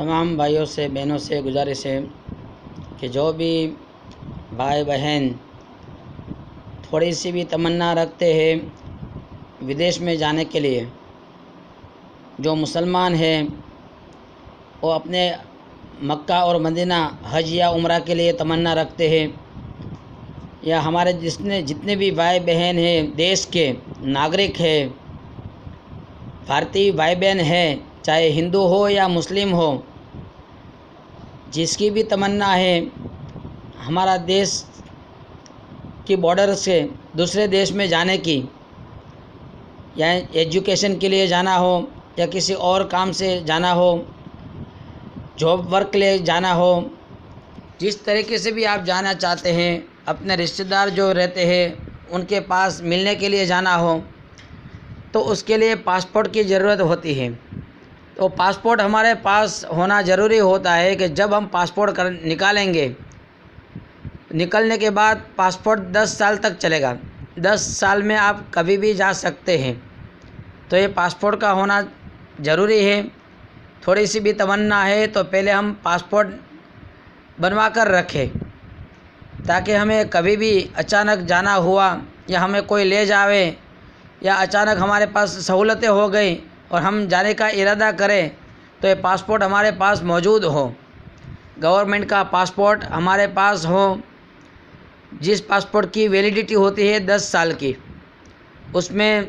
तमाम भाइयों से बहनों से गुजारिश है कि जो भी भाई बहन थोड़ी सी भी तमन्ना रखते हैं विदेश में जाने के लिए, जो मुसलमान हैं वो अपने मक्का और मदीना हज या उम्रा के लिए तमन्ना रखते हैं, या हमारे जितने भी भाई बहन हैं, देश के नागरिक हैं, भारतीय भाई बहन हैं, चाहे हिंदू हो या मुस्लिम हो, जिसकी भी तमन्ना है हमारा देश की बॉर्डर से दूसरे देश में जाने की, या एजुकेशन के लिए जाना हो या किसी और काम से जाना हो, जॉब वर्क के लिए जाना हो, जिस तरीके से भी आप जाना चाहते हैं, अपने रिश्तेदार जो रहते हैं उनके पास मिलने के लिए जाना हो, तो उसके लिए पासपोर्ट की ज़रूरत होती है। तो पासपोर्ट हमारे पास होना ज़रूरी होता है कि जब हम पासपोर्ट निकालेंगे, निकलने के बाद पासपोर्ट 10 साल तक चलेगा। 10 साल में आप कभी भी जा सकते हैं। तो ये पासपोर्ट का होना ज़रूरी है। थोड़ी सी भी तमन्ना है तो पहले हम पासपोर्ट बनवा कर रखें, ताकि हमें कभी भी अचानक जाना हुआ या हमें कोई ले जावे या अचानक हमारे पास सहूलतें हो गई और हम जाने का इरादा करें तो ये पासपोर्ट हमारे पास मौजूद हो, गवर्नमेंट का पासपोर्ट हमारे पास हो, जिस पासपोर्ट की वैलिडिटी होती है 10 साल की। उसमें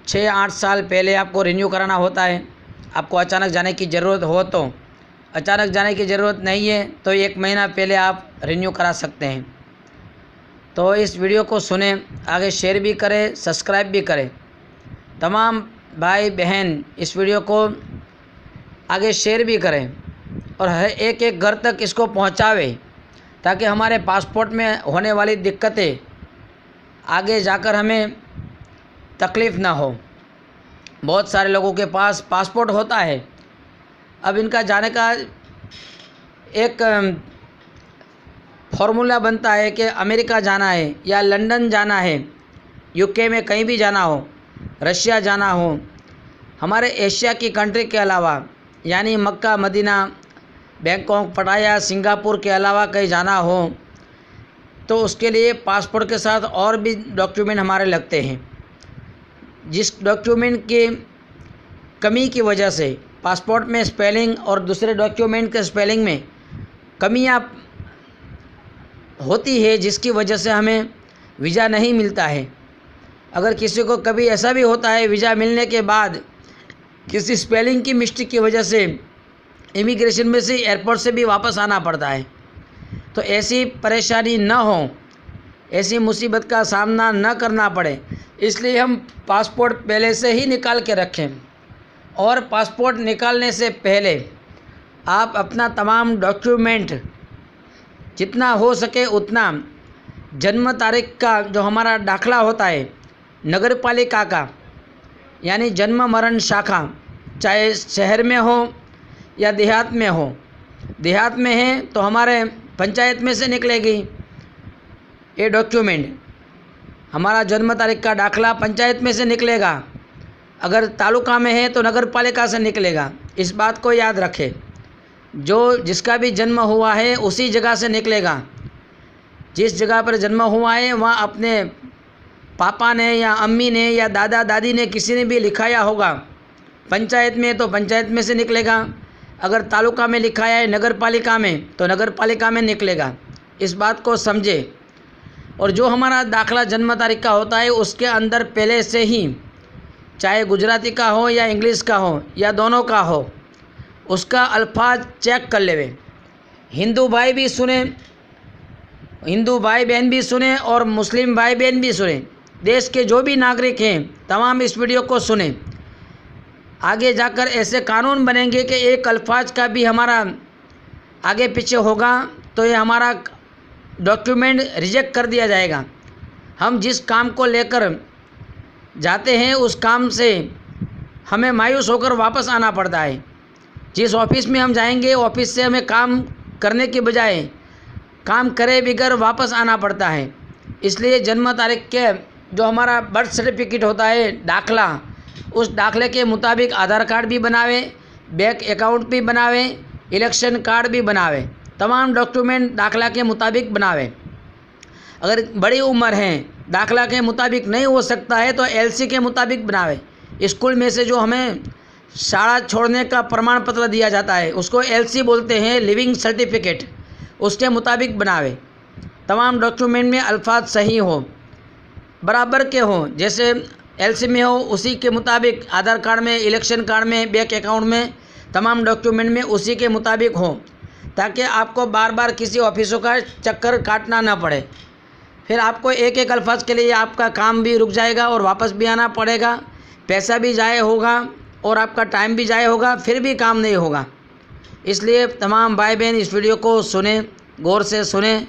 6-8 साल पहले आपको रिन्यू कराना होता है। आपको अचानक जाने की ज़रूरत हो तो, अचानक जाने की ज़रूरत नहीं है तो 1 महीना पहले आप रिन्यू करा सकते हैं। तो इस वीडियो को सुने, आगे शेयर भी करें, सब्सक्राइब भी करें। तमाम भाई बहन इस वीडियो को आगे शेयर भी करें और हर एक घर तक इसको पहुंचावे, ताकि हमारे पासपोर्ट में होने वाली दिक्कतें आगे जाकर हमें तकलीफ़ ना हो। बहुत सारे लोगों के पास पासपोर्ट होता है, अब इनका जाने का एक फॉर्मूला बनता है कि अमेरिका जाना है या लंदन जाना है, यूके में कहीं भी जाना हो, रशिया जाना हो, हमारे एशिया की कंट्री के अलावा यानी मक्का मदीना, बैंकॉक, पटाया, सिंगापुर के अलावा कहीं जाना हो तो उसके लिए पासपोर्ट के साथ और भी डॉक्यूमेंट हमारे लगते हैं। जिस डॉक्यूमेंट की कमी की वजह से पासपोर्ट में स्पेलिंग और दूसरे डॉक्यूमेंट के स्पेलिंग में कमियां होती है, जिसकी वजह से हमें वीज़ा नहीं मिलता है। अगर किसी को कभी ऐसा भी होता है वीज़ा मिलने के बाद किसी स्पेलिंग की मिस्टेक की वजह से इमिग्रेशन में से, एयरपोर्ट से भी वापस आना पड़ता है, तो ऐसी परेशानी न हो, ऐसी मुसीबत का सामना न करना पड़े, इसलिए हम पासपोर्ट पहले से ही निकाल के रखें। और पासपोर्ट निकालने से पहले आप अपना तमाम डॉक्यूमेंट जितना हो सके उतना, जन्म तारीख का जो हमारा दाखला होता है नगर पालिका का, यानी जन्म मरण शाखा, चाहे शहर में हो या देहात में हो, देहात में है तो हमारे पंचायत में से निकलेगी ये डॉक्यूमेंट, हमारा जन्म तारीख का दाखला पंचायत में से निकलेगा। अगर तालुका में है तो नगर पालिका से निकलेगा। इस बात को याद रखें, जो जिसका भी जन्म हुआ है उसी जगह से निकलेगा। जिस जगह पर जन्म हुआ है वहाँ अपने पापा ने या अम्मी ने या दादा दादी ने किसी ने भी लिखाया होगा पंचायत में, तो पंचायत में से निकलेगा। अगर तालुका में लिखाया है नगर पालिका में तो नगर पालिका में निकलेगा। इस बात को समझे। और जो हमारा दाखला जन्म तारीख का होता है उसके अंदर पहले से ही, चाहे गुजराती का हो या इंग्लिश का हो या दोनों का हो, उसका अल्फाज चेक कर लेवे। हिंदू भाई भी सुने, हिंदू भाई बहन भी सुने और मुस्लिम भाई बहन भी सुने, देश के जो भी नागरिक हैं तमाम इस वीडियो को सुने। आगे जाकर ऐसे कानून बनेंगे कि एक अल्फाज का भी हमारा आगे पीछे होगा तो ये हमारा डॉक्यूमेंट रिजेक्ट कर दिया जाएगा। हम जिस काम को लेकर जाते हैं उस काम से हमें मायूस होकर वापस आना पड़ता है। जिस ऑफिस में हम जाएंगे ऑफिस से हमें काम करने के बजाय काम करे बगैर वापस आना पड़ता है। इसलिए जन्म तारीख के जो हमारा बर्थ सर्टिफिकेट होता है, दाखला, उस दाखले के मुताबिक आधार कार्ड भी बनावे बैंक अकाउंट भी बनावे, इलेक्शन कार्ड भी बनावे, तमाम डॉक्यूमेंट दाखला के मुताबिक बनावे। अगर बड़ी उम्र है, दाखला के मुताबिक नहीं हो सकता है तो एलसी के मुताबिक बनावे। स्कूल में से जो हमें शाला छोड़ने का प्रमाण पत्र दिया जाता है उसको एलसी बोलते हैं, लिविंग सर्टिफिकेट, उसके मुताबिक बनावे। तमाम डॉक्यूमेंट में अल्फाज सही हो, बराबर के हों, जैसे एलसी में हो उसी के मुताबिक आधार कार्ड में, इलेक्शन कार्ड में, बैंक अकाउंट में, तमाम डॉक्यूमेंट में उसी के मुताबिक हो, ताकि आपको बार बार किसी ऑफिसों का चक्कर काटना ना पड़े। फिर आपको एक एक अल्फाज के लिए आपका काम भी रुक जाएगा और वापस भी आना पड़ेगा, पैसा भी ज़ाय होगा और आपका टाइम भी ज़ाय होगा, फिर भी काम नहीं होगा। इसलिए तमाम भाई बहन इस वीडियो को सुने, गौर से सुने,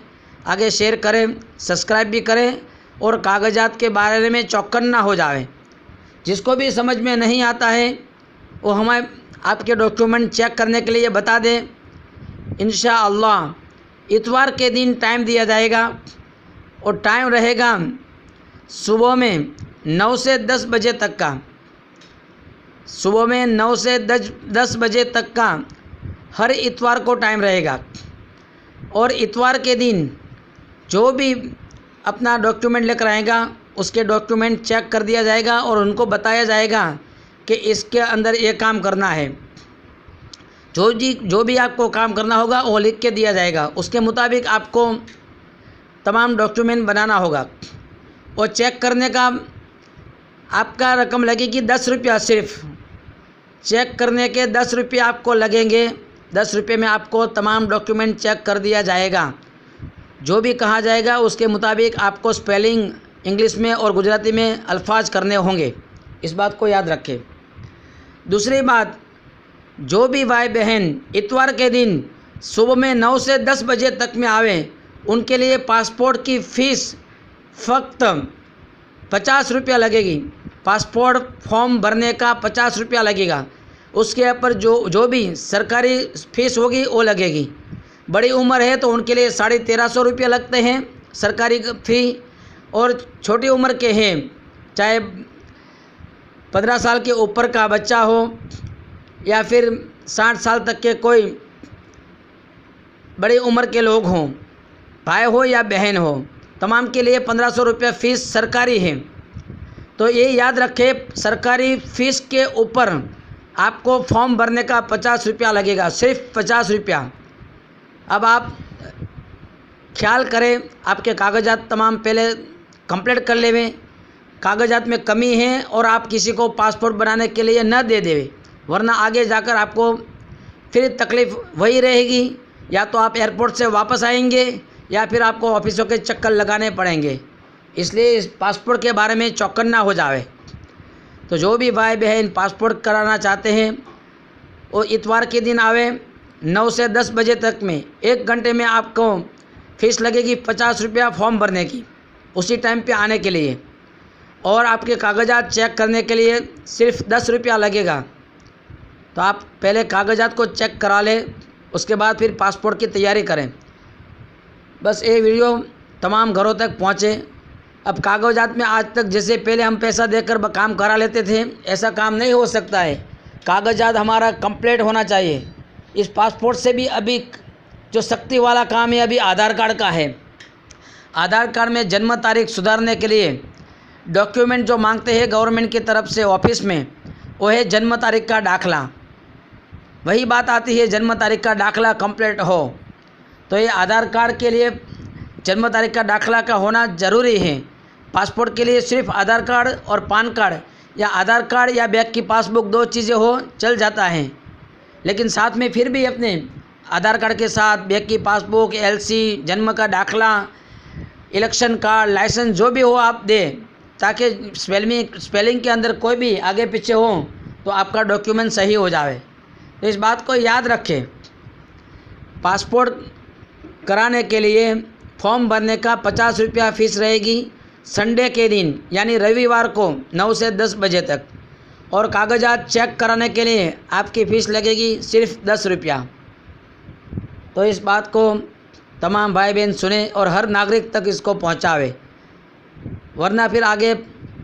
आगे शेयर करें, सब्सक्राइब भी करें और कागजात के बारे में चौकन्ना हो जाए। जिसको भी समझ में नहीं आता है वो हमें आपके डॉक्यूमेंट चेक करने के लिए बता दें। इंशाअल्लाह इतवार के दिन टाइम दिया जाएगा और टाइम रहेगा सुबह में 9 से 10 बजे तक का। सुबह में 9 से 10 बजे तक का हर इतवार को टाइम रहेगा। और इतवार के दिन जो भी अपना डॉक्यूमेंट लेकर आएगा उसके डॉक्यूमेंट चेक कर दिया जाएगा और उनको बताया जाएगा कि इसके अंदर ये काम करना है। जो भी आपको काम करना होगा वो लिख के दिया जाएगा, उसके मुताबिक आपको तमाम डॉक्यूमेंट बनाना होगा। और चेक करने का आपका रकम लगेगी 10 रुपया सिर्फ। चेक करने के 10 रुपये आपको लगेंगे। 10 रुपये में आपको तमाम डॉक्यूमेंट चेक कर दिया जाएगा। जो भी कहा जाएगा उसके मुताबिक आपको स्पेलिंग इंग्लिश में और गुजराती में अल्फाज करने होंगे, इस बात को याद रखें। दूसरी बात, जो भी भाई बहन इतवार के दिन सुबह में 9 से 10 बजे तक में आवे उनके लिए पासपोर्ट की फ़ीस फ़क्त 50 रुपया लगेगी। पासपोर्ट फॉर्म भरने का 50 रुपया लगेगा। उसके ऊपर जो भी सरकारी फ़ीस होगी वो लगेगी। बड़ी उम्र है तो उनके लिए 1350 रुपया लगते हैं सरकारी फ़ी। और छोटी उम्र के हैं, चाहे 15 साल के ऊपर का बच्चा हो या फिर 60 साल तक के कोई बड़ी उम्र के लोग हों, भाई हो या बहन हो, तमाम के लिए 1500 रुपया फ़ीस सरकारी है। तो ये याद रखें, सरकारी फ़ीस के ऊपर आपको फॉर्म भरने का 50 रुपया लगेगा, सिर्फ 50 रुपया। अब आप ख्याल करें, आपके कागजात तमाम पहले कंप्लीट कर लेवें। कागजात में कमी है और आप किसी को पासपोर्ट बनाने के लिए न दे देवे, वरना आगे जाकर आपको फिर तकलीफ़ वही रहेगी। या तो आप एयरपोर्ट से वापस आएंगे या फिर आपको ऑफिसों के चक्कर लगाने पड़ेंगे। इसलिए इस पासपोर्ट के बारे में चौकन्ना हो जावे। तो जो भी भाई बहन पासपोर्ट कराना चाहते हैं वो इतवार के दिन आवे 9 से 10 बजे तक में। 1 घंटे में आपको फ़ीस लगेगी 50 रुपया फॉर्म भरने की, उसी टाइम पे आने के लिए। और आपके कागजात चेक करने के लिए सिर्फ 10 रुपया लगेगा। तो आप पहले कागजात को चेक करा लें, उसके बाद फिर पासपोर्ट की तैयारी करें। बस ये वीडियो तमाम घरों तक पहुँचे। अब कागजात में आज तक जैसे पहले हम पैसा देकर काम करा लेते थे, ऐसा काम नहीं हो सकता है। कागजात हमारा कंप्लीट होना चाहिए। इस पासपोर्ट से भी अभी जो सख्ती वाला काम है अभी आधार कार्ड का है। आधार कार्ड में जन्म तारीख सुधारने के लिए डॉक्यूमेंट जो मांगते हैं गवर्नमेंट की तरफ से ऑफिस में, वो है जन्म तारीख का दाखला। वही बात आती है, जन्म तारीख का दाखला कंप्लीट हो तो ये आधार कार्ड के लिए जन्म तारीख का दाखला का होना ज़रूरी है। पासपोर्ट के लिए सिर्फ आधार कार्ड और पान कार्ड या आधार कार्ड या बैंक की पासबुक 2 चीज़ें हो चल जाता है। लेकिन साथ में फिर भी अपने आधार कार्ड के साथ बैंक की पासबुक, एलसी, जन्म का दाखला, इलेक्शन कार्ड, लाइसेंस जो भी हो आप दें, ताकि स्पेलिंग के अंदर कोई भी आगे पीछे हो तो आपका डॉक्यूमेंट सही हो जाए। तो इस बात को याद रखें। पासपोर्ट कराने के लिए फॉर्म भरने का 50 रुपया फ़ीस रहेगी संडे के दिन, यानी रविवार को 9 से 10 बजे तक। और कागजात चेक कराने के लिए आपकी फ़ीस लगेगी सिर्फ 10 रुपया। तो इस बात को तमाम भाई बहन सुने और हर नागरिक तक इसको पहुंचावे, वरना फिर आगे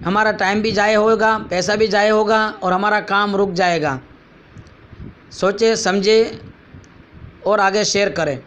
हमारा टाइम भी ज़ाय होगा, पैसा भी ज़ाय होगा और हमारा काम रुक जाएगा। सोचें, समझें और आगे शेयर करें।